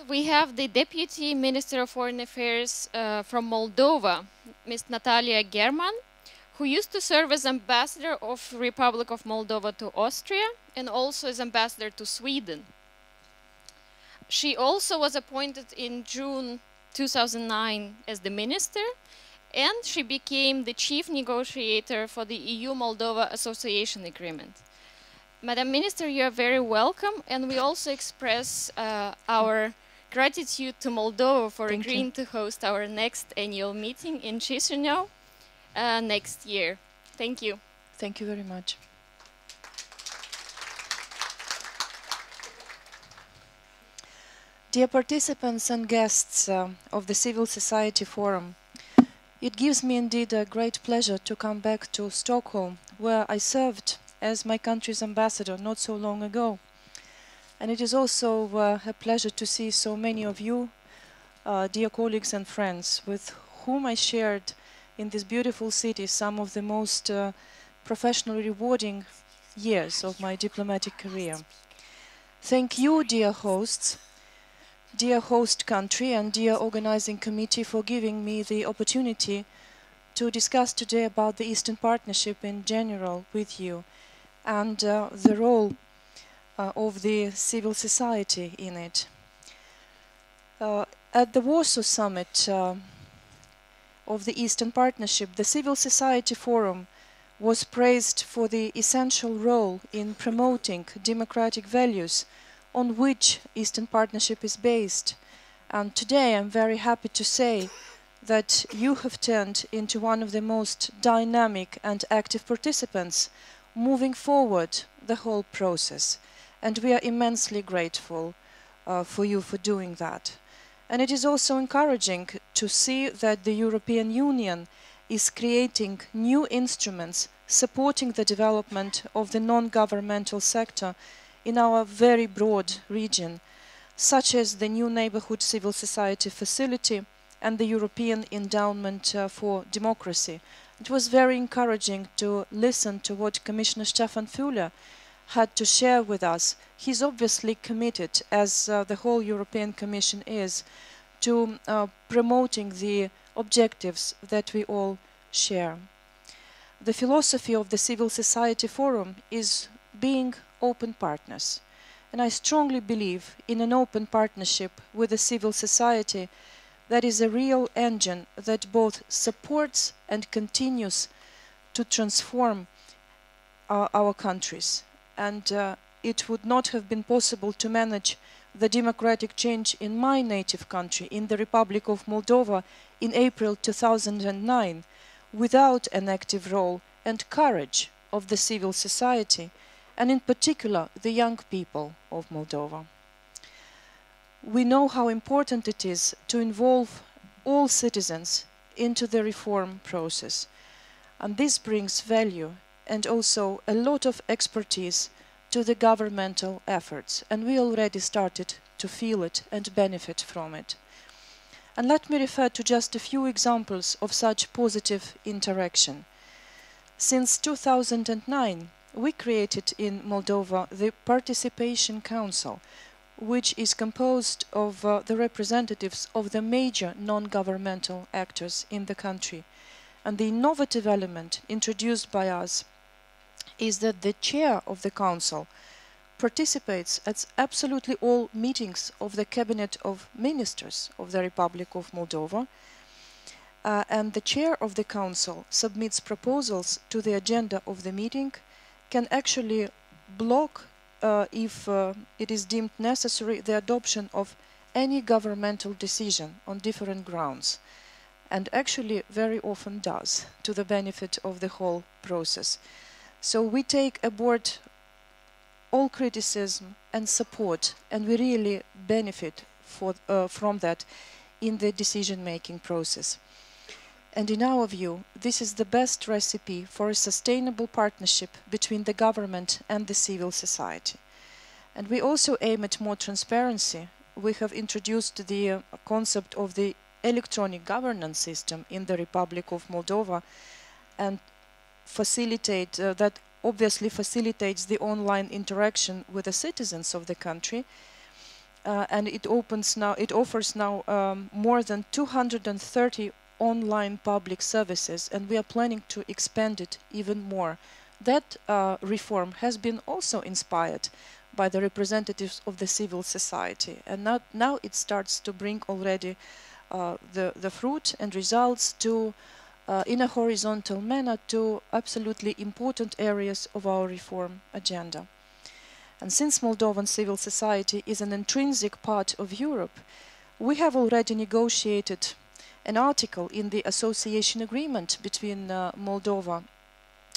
We have the Deputy Minister of Foreign Affairs from Moldova, Ms. Natalia Gherman, who used to serve as ambassador of Republic of Moldova to Austria and also as ambassador to Sweden. She also was appointed in June 2009 as the minister, and she became the chief negotiator for the EU-Moldova Association Agreement. Madam Minister, you are very welcome, and we also express our gratitude to Moldova for agreeing to host our next annual meeting in Chisinau next year. Thank you. Thank you very much. Dear participants and guests of the Civil Society Forum, it gives me indeed a great pleasure to come back to Stockholm, where I served as my country's ambassador not so long ago. And it is also a pleasure to see so many of you, dear colleagues and friends, with whom I shared in this beautiful city some of the most professionally rewarding years of my diplomatic career. Thank you, dear hosts, dear host country and dear organizing committee, for giving me the opportunity to discuss today about the Eastern Partnership in general with you and the role of the civil society in it. At the Warsaw Summit of the Eastern Partnership, the Civil Society Forum was praised for the essential role in promoting democratic values on which Eastern Partnership is based. And today I'm very happy to say that you have turned into one of the most dynamic and active participants moving forward the whole process. And we are immensely grateful for you for doing that. And it is also encouraging to see that the European Union is creating new instruments supporting the development of the non-governmental sector in our very broad region, such as the new Neighborhood Civil Society Facility and the European Endowment for Democracy. It was very encouraging to listen to what Commissioner Stefan Füle had to share with us. He's obviously committed, as the whole European Commission is, to promoting the objectives that we all share. The philosophy of the Civil Society Forum is being open partners. And I strongly believe in an open partnership with the civil society that is a real engine that both supports and continues to transform our countries. And it would not have been possible to manage the democratic change in my native country, in the Republic of Moldova, in April 2009, without an active role and courage of the civil society, and in particular the young people of Moldova. We know how important it is to involve all citizens into the reform process, and this brings value and also a lot of expertise to the governmental efforts, and we already started to feel it and benefit from it. And let me refer to just a few examples of such positive interaction. Since 2009, we created in Moldova the Participation Council, which is composed of the representatives of the major non-governmental actors in the country. And the innovative element introduced by us is that the chair of the council participates at absolutely all meetings of the Cabinet of Ministers of the Republic of Moldova, and the chair of the council submits proposals to the agenda of the meeting, can actually block, if it is deemed necessary, the adoption of any governmental decision on different grounds, and actually very often does, to the benefit of the whole process. So we take aboard all criticism and support, and we really benefit from that in the decision-making process. And in our view, this is the best recipe for a sustainable partnership between the government and the civil society. And we also aim at more transparency. We have introduced the concept of the electronic governance system in the Republic of Moldova, and that obviously facilitates the online interaction with the citizens of the country. and it offers now more than 230 online public services, and we are planning to expand it even more. That reform has been also inspired by the representatives of the civil society, and now it starts to bring already the fruit and results to in a horizontal manner to absolutely important areas of our reform agenda. And since Moldovan civil society is an intrinsic part of Europe, we have already negotiated an article in the association agreement between Moldova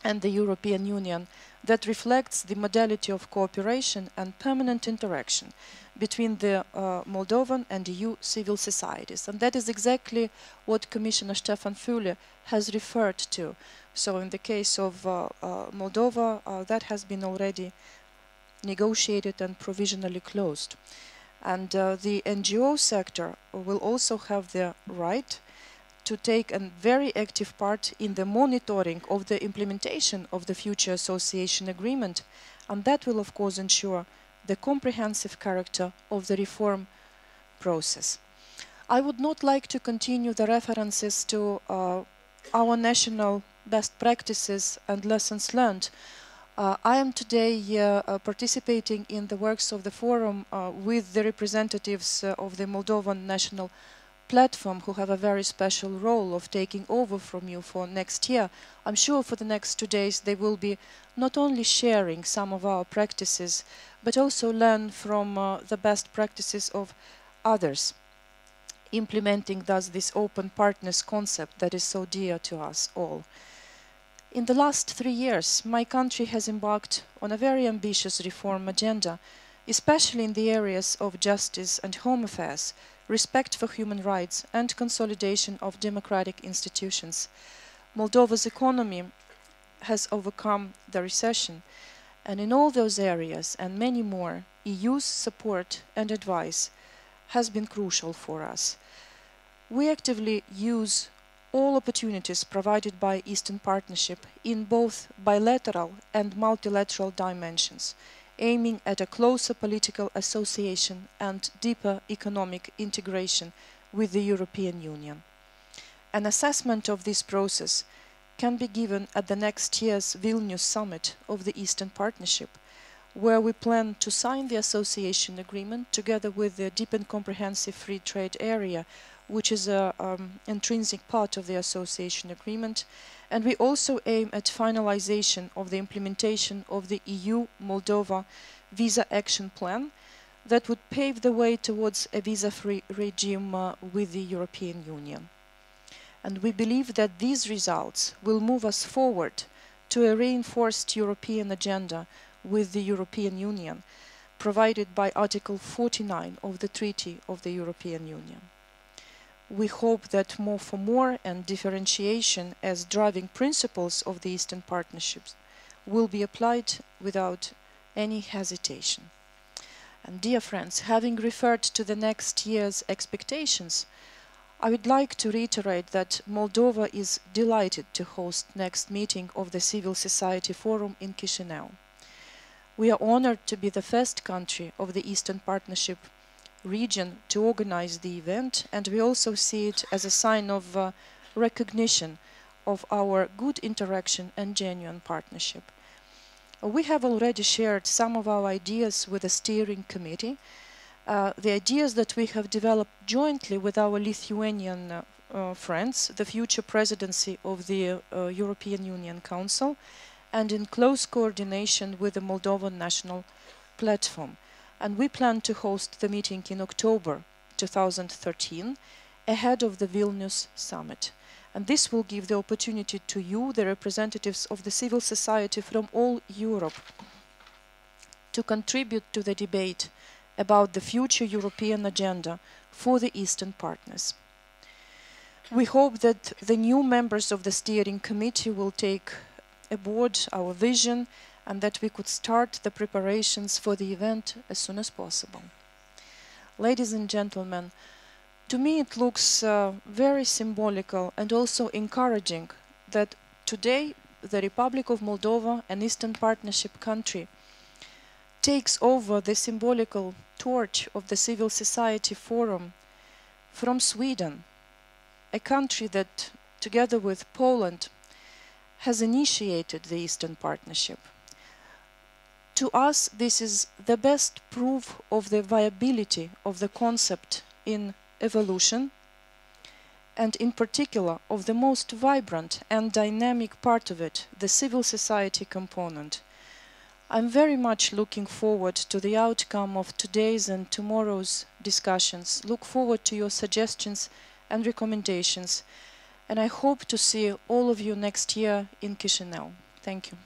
and the European Union that reflects the modality of cooperation and permanent interaction between the Moldovan and EU civil societies. And that is exactly what Commissioner Stefan Füle has referred to. So in the case of Moldova, that has been already negotiated and provisionally closed. And the NGO sector will also have the right to take a very active part in the monitoring of the implementation of the future association agreement, and that will of course ensure the comprehensive character of the reform process. I would not like to continue the references to our national best practices and lessons learned. I am today participating in the works of the forum with the representatives of the Moldovan National Platform, who have a very special role of taking over from you for next year. I'm sure for the next 2 days they will be not only sharing some of our practices, but also learn from the best practices of others, implementing thus this open partners concept that is so dear to us all. In the last 3 years, my country has embarked on a very ambitious reform agenda, especially in the areas of justice and home affairs, respect for human rights, and consolidation of democratic institutions. Moldova's economy has overcome the recession, and in all those areas and many more, EU's support and advice has been crucial for us. We actively use all opportunities provided by Eastern Partnership in both bilateral and multilateral dimensions, aiming at a closer political association and deeper economic integration with the European Union. An assessment of this process can be given at the next year's Vilnius summit of the Eastern Partnership, where we plan to sign the association agreement together with the deep and comprehensive free trade area, which is an intrinsic part of the association agreement, and we also aim at finalization of the implementation of the EU-Moldova Visa Action Plan that would pave the way towards a visa-free regime with the European Union. And we believe that these results will move us forward to a reinforced European agenda with the European Union, provided by Article 49 of the Treaty of the European Union. We hope that more for more and differentiation as driving principles of the Eastern Partnerships will be applied without any hesitation. And dear friends, having referred to the next year's expectations, I would like to reiterate that Moldova is delighted to host next meeting of the Civil Society Forum in Chisinau. We are honored to be the first country of the Eastern Partnership region to organize the event, and we also see it as a sign of recognition of our good interaction and genuine partnership. We have already shared some of our ideas with the steering committee, the ideas that we have developed jointly with our Lithuanian friends, the future presidency of the European Union Council, and in close coordination with the Moldovan National Platform. And we plan to host the meeting in October 2013, ahead of the Vilnius summit. And this will give the opportunity to you, the representatives of the civil society from all Europe, to contribute to the debate about the future European agenda for the Eastern partners. We hope that the new members of the steering committee will take aboard our vision and that we could start the preparations for the event as soon as possible. Ladies and gentlemen, to me it looks very symbolical and also encouraging that today the Republic of Moldova, an Eastern Partnership country, takes over the symbolical torch of the Civil Society Forum from Sweden, a country that, together with Poland, has initiated the Eastern Partnership. To us, this is the best proof of the viability of the concept in evolution, and in particular of the most vibrant and dynamic part of it, the civil society component. I'm very much looking forward to the outcome of today's and tomorrow's discussions. Look forward to your suggestions and recommendations, and I hope to see all of you next year in Chisinau. Thank you.